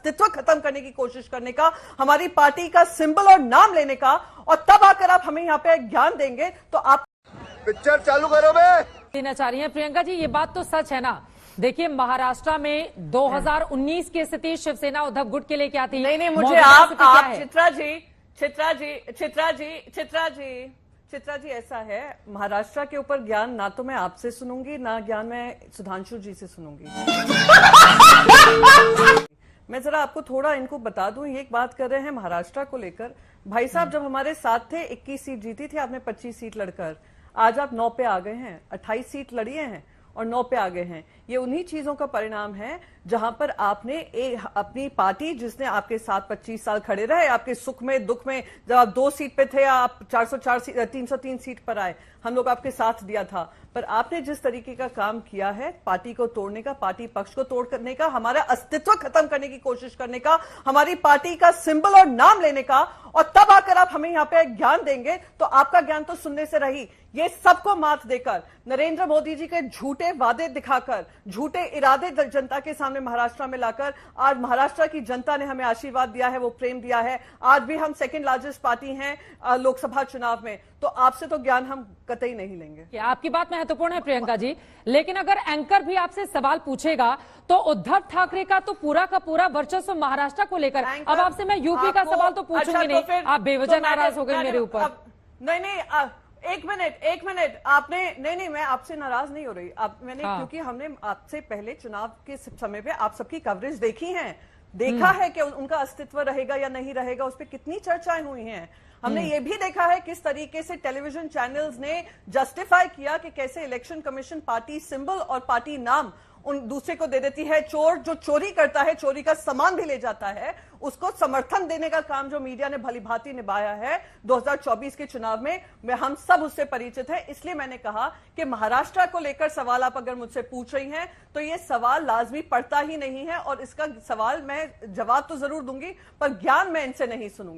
अस्तित्व खत्म करने की कोशिश करने का, हमारी पार्टी का सिंबल और नाम लेने का, और तब आकर आप हमें यहाँ पे ज्ञान देंगे तो आप पिक्चर चालू करो बे। देना चाह रही हैं प्रियंका जी, ये बात तो सच है ना। देखिए महाराष्ट्र में 2019 की स्थिति शिवसेना उद्धव गुट के लिए क्या थी? नहीं मुझे मौजूदा आप स्थिति क्या है? चित्रा जी ऐसा है, महाराष्ट्र के ऊपर ज्ञान ना तो मैं आपसे सुनूंगी, ना ज्ञान मैं सुधांशु जी से सुनूंगी। मैं जरा आपको थोड़ा इनको बता दूं, ये एक बात कर रहे हैं महाराष्ट्र को लेकर। भाई साहब जब हमारे साथ थे 21 सीट जीती थी आपने 25 सीट लड़कर, आज आप 9 पे आ गए हैं, 28 सीट लड़िए हैं और 9 पे आ गए हैं। ये उन्हीं चीजों का परिणाम है जहां पर आपने अपनी पार्टी जिसने आपके साथ 25 साल खड़े रहे, आपके सुख में दुख में, जब आप 2 सीट पे थे आप 404 सीट 303 सीट पर आए, हम लोग आपके साथ दिया था। पर आपने जिस तरीके का काम किया है पार्टी को तोड़ने का, पार्टी पक्ष को तोड़ करने का, हमारा अस्तित्व खत्म करने की कोशिश करने का, हमारी पार्टी का सिंबल और नाम लेने का, और तब आकर आप हमें यहाँ पे ज्ञान देंगे तो आपका ज्ञान तो सुनने से रही। ये सबको मात देकर, नरेंद्र मोदी जी के झूठे वादे दिखाकर, झूठे इरादे जनता के सामने महाराष्ट्र में लाकर आज महाराष्ट्र की जनता ने हमें आशीर्वाद दिया है, वो प्रेम दिया है। आज भी हम सेकंड लार्जेस्ट पार्टी हैं लोकसभा चुनाव में, तो आपसे तो ज्ञान हम कतई नहीं लेंगे। आपकी बात महत्वपूर्ण है प्रियंका जी, लेकिन अगर एंकर भी आपसे सवाल पूछेगा तो उद्धव ठाकरे का तो पूरा का पूरा वर्चस्व महाराष्ट्र को लेकर। अब आपसे मैं यूपी का सवाल तो पूछूंगी नहीं, आप बेवजह नाराज हो गए मेरे ऊपर। नहीं एक मिनट आपने नहीं मैं आपसे नाराज नहीं हो रही। मैंने क्योंकि हमने आपसे पहले चुनाव के समय पे आप सबकी कवरेज देखी है, देखा है कि उनका अस्तित्व रहेगा या नहीं रहेगा, उस पर कितनी चर्चाएं हुई हैं। हमने ये भी देखा है किस तरीके से टेलीविजन चैनल्स ने जस्टिफाई किया कि कैसे इलेक्शन कमीशन पार्टी सिंबल और पार्टी नाम उन दूसरे को दे देती है। चोर जो चोरी करता है, चोरी का सामान भी ले जाता है, उसको समर्थन देने का काम जो मीडिया ने भली भांति निभाया है 2024 के चुनाव में, हम सब उससे परिचित हैं। इसलिए मैंने कहा कि महाराष्ट्र को लेकर सवाल आप अगर मुझसे पूछ रही हैं तो ये सवाल लाजमी पड़ता ही नहीं है, और इसका सवाल मैं जवाब तो जरूर दूंगी पर ज्ञान मैं इनसे नहीं सुनूंगी।